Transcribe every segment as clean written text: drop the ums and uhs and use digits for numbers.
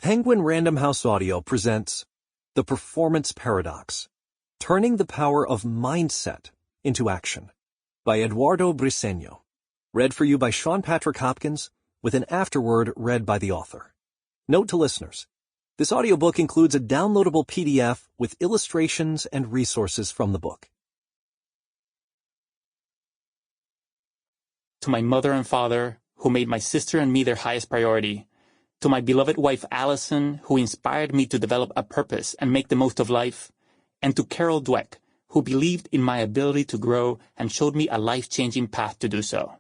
Penguin Random House Audio presents The Performance Paradox, Turning the Power of Mindset into Action by Eduardo Briceño. Read for you by Sean Patrick Hopkins, with an afterword read by the author. Note to listeners, this audiobook includes a downloadable PDF with illustrations and resources from the book. To my mother and father, who made my sister and me their highest priority. To my beloved wife Allison, who inspired me to develop a purpose and make the most of life. And to Carol Dweck, who believed in my ability to grow and showed me a life-changing path to do so.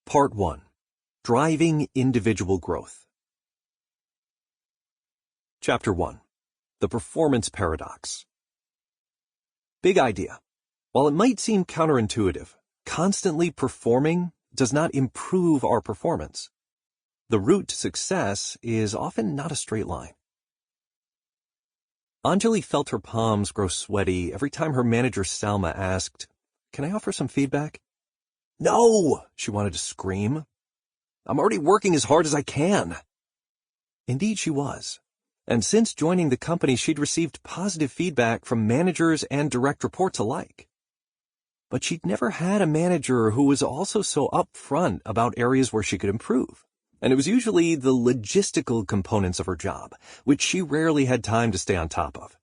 Part 1. Driving Individual Growth. Chapter 1. The Performance Paradox. Big idea. While it might seem counterintuitive, constantly performing does not improve our performance. The route to success is often not a straight line. Anjali felt her palms grow sweaty every time her manager Salma asked, "Can I offer some feedback?" "No!" she wanted to scream. "I'm already working as hard as I can." Indeed she was. And since joining the company, she'd received positive feedback from managers and direct reports alike. But she'd never had a manager who was also so upfront about areas where she could improve. And it was usually the logistical components of her job, which she rarely had time to stay on top of.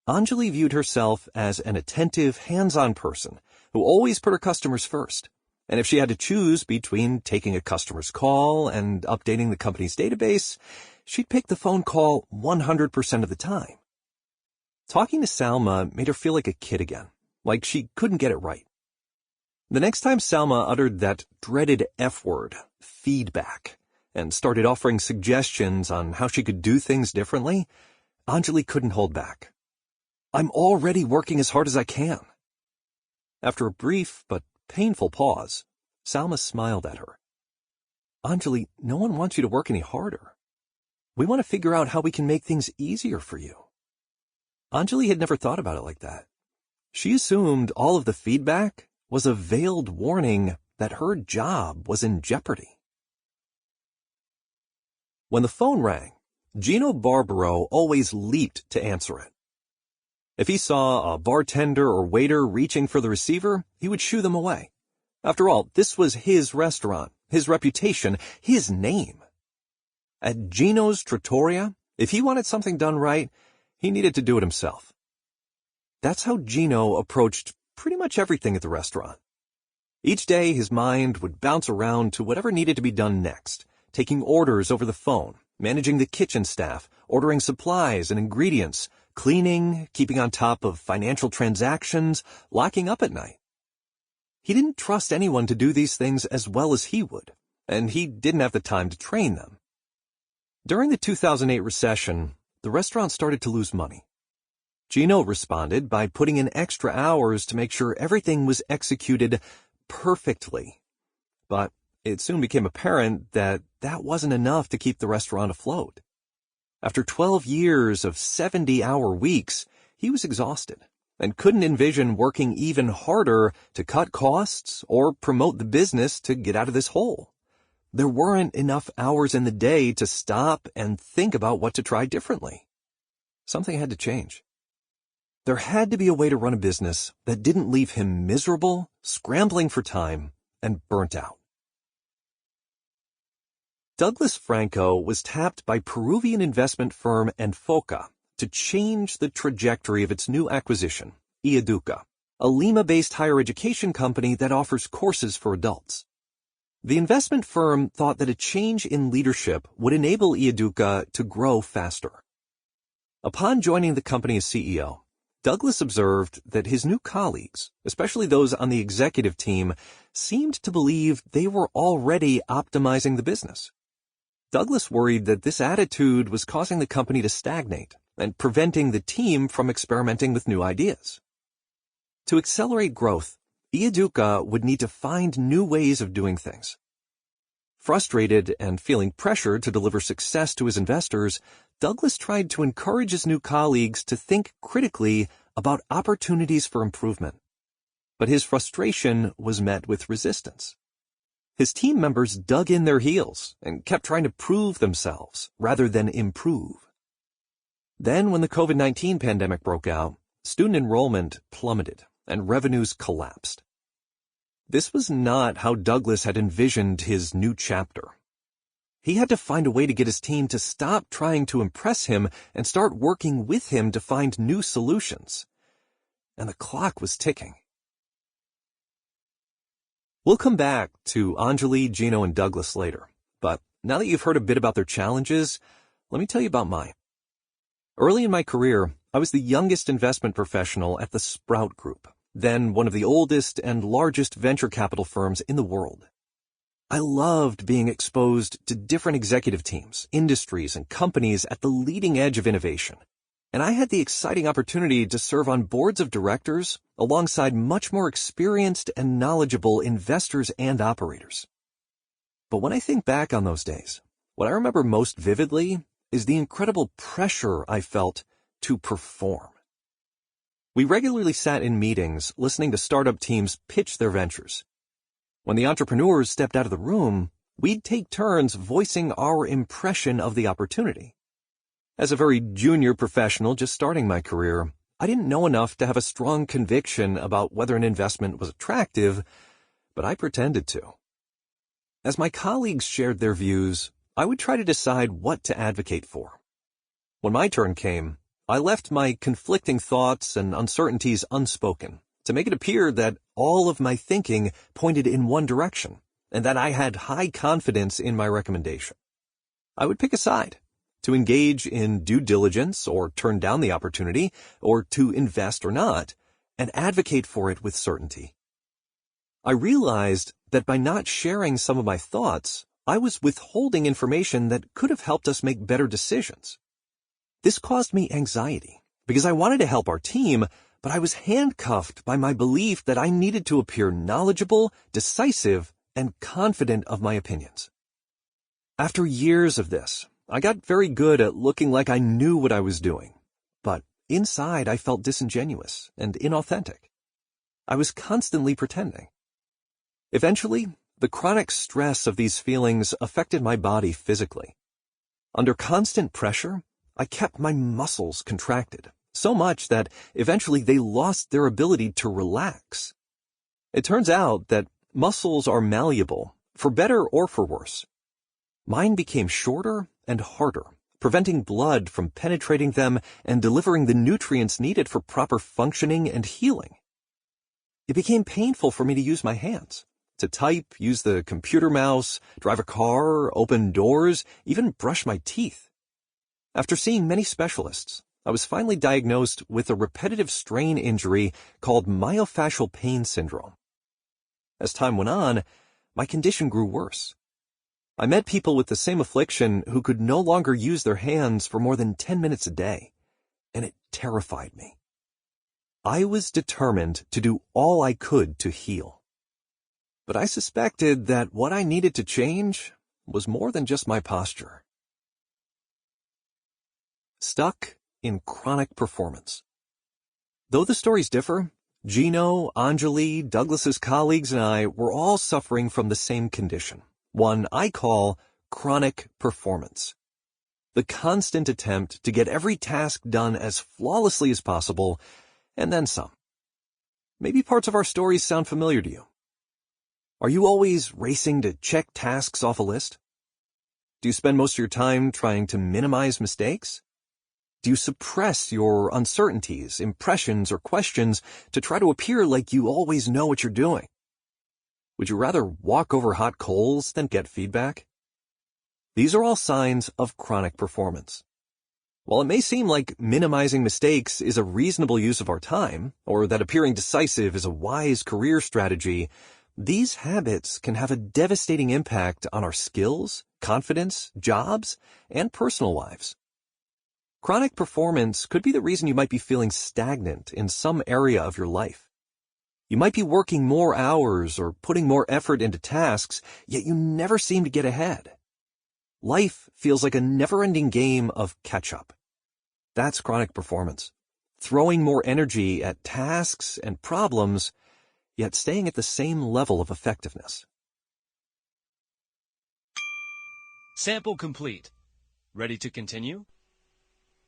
Anjali viewed herself as an attentive, hands-on person who always put her customers first. And if she had to choose between taking a customer's call and updating the company's database, she'd pick the phone call 100% of the time. Talking to Salma made her feel like a kid again, like she couldn't get it right. The next time Salma uttered that dreaded F word, feedback, and started offering suggestions on how she could do things differently, Anjali couldn't hold back. "I'm already working as hard as I can." After a brief but painful pause, Salma smiled at her. "Anjali, no one wants you to work any harder. We want to figure out how we can make things easier for you." Anjali had never thought about it like that. She assumed all of the feedback was a veiled warning that her job was in jeopardy. When the phone rang, Gino Barbaro always leaped to answer it. If he saw a bartender or waiter reaching for the receiver, he would shoo them away. After all, this was his restaurant, his reputation, his name. At Gino's Trattoria, if he wanted something done right, he needed to do it himself. That's how Gino approached pretty much everything at the restaurant. Each day, his mind would bounce around to whatever needed to be done next, taking orders over the phone, managing the kitchen staff, ordering supplies and ingredients, cleaning, keeping on top of financial transactions, locking up at night. He didn't trust anyone to do these things as well as he would, and he didn't have the time to train them. During the 2008 recession, the restaurant started to lose money. Gino responded by putting in extra hours to make sure everything was executed perfectly. But it soon became apparent that that wasn't enough to keep the restaurant afloat. After 12 years of 70-hour weeks, he was exhausted and couldn't envision working even harder to cut costs or promote the business to get out of this hole. There weren't enough hours in the day to stop and think about what to try differently. Something had to change. There had to be a way to run a business that didn't leave him miserable, scrambling for time, and burnt out. Douglas Franco was tapped by Peruvian investment firm Enfoca to change the trajectory of its new acquisition, Educa, a Lima-based higher education company that offers courses for adults. The investment firm thought that a change in leadership would enable Educa to grow faster. Upon joining the company as CEO, Douglas observed that his new colleagues, especially those on the executive team, seemed to believe they were already optimizing the business. Douglas worried that this attitude was causing the company to stagnate and preventing the team from experimenting with new ideas. To accelerate growth, Educa would need to find new ways of doing things. Frustrated and feeling pressure to deliver success to his investors, Douglas tried to encourage his new colleagues to think critically about opportunities for improvement. But his frustration was met with resistance. His team members dug in their heels and kept trying to prove themselves rather than improve. Then when the COVID-19 pandemic broke out, student enrollment plummeted and revenues collapsed. This was not how Douglas had envisioned his new chapter. He had to find a way to get his team to stop trying to impress him and start working with him to find new solutions. And the clock was ticking. We'll come back to Anjali, Gino, and Douglas later, but now that you've heard a bit about their challenges, let me tell you about mine. Early in my career, I was the youngest investment professional at the Sprout Group, then one of the oldest and largest venture capital firms in the world. I loved being exposed to different executive teams, industries, and companies at the leading edge of innovation. And I had the exciting opportunity to serve on boards of directors alongside much more experienced and knowledgeable investors and operators. But when I think back on those days, what I remember most vividly is the incredible pressure I felt to perform. We regularly sat in meetings listening to startup teams pitch their ventures. When the entrepreneurs stepped out of the room, we'd take turns voicing our impression of the opportunity. As a very junior professional just starting my career, I didn't know enough to have a strong conviction about whether an investment was attractive, but I pretended to. As my colleagues shared their views, I would try to decide what to advocate for. When my turn came, I left my conflicting thoughts and uncertainties unspoken to make it appear that all of my thinking pointed in one direction and that I had high confidence in my recommendation. I would pick a side, to engage in due diligence or turn down the opportunity, or to invest or not, and advocate for it with certainty. I realized that by not sharing some of my thoughts, I was withholding information that could have helped us make better decisions. This caused me anxiety because I wanted to help our team, but I was handcuffed by my belief that I needed to appear knowledgeable, decisive, and confident of my opinions. After years of this, I got very good at looking like I knew what I was doing, but inside I felt disingenuous and inauthentic. I was constantly pretending. Eventually, the chronic stress of these feelings affected my body physically. Under constant pressure, I kept my muscles contracted, so much that eventually they lost their ability to relax. It turns out that muscles are malleable, for better or for worse. Mine became shorter and harder, preventing blood from penetrating them and delivering the nutrients needed for proper functioning and healing. It became painful for me to use my hands, to type, use the computer mouse, drive a car, open doors, even brush my teeth. After seeing many specialists, I was finally diagnosed with a repetitive strain injury called myofascial pain syndrome. As time went on, my condition grew worse. I met people with the same affliction who could no longer use their hands for more than 10 minutes a day, and it terrified me. I was determined to do all I could to heal. But I suspected that what I needed to change was more than just my posture. Stuck in chronic performance. Though the stories differ, Gino, Anjali, Douglas's colleagues, and I were all suffering from the same condition, one I call chronic performance. The constant attempt to get every task done as flawlessly as possible, and then some. Maybe parts of our stories sound familiar to you. Are you always racing to check tasks off a list? Do you spend most of your time trying to minimize mistakes? Do you suppress your uncertainties, impressions, or questions to try to appear like you always know what you're doing? Would you rather walk over hot coals than get feedback? These are all signs of chronic performance. While it may seem like minimizing mistakes is a reasonable use of our time, or that appearing decisive is a wise career strategy, these habits can have a devastating impact on our skills, confidence, jobs, and personal lives. Chronic performance could be the reason you might be feeling stagnant in some area of your life. You might be working more hours or putting more effort into tasks, yet you never seem to get ahead. Life feels like a never-ending game of catch-up. That's chronic performance. Throwing more energy at tasks and problems, yet staying at the same level of effectiveness. Sample complete. Ready to continue?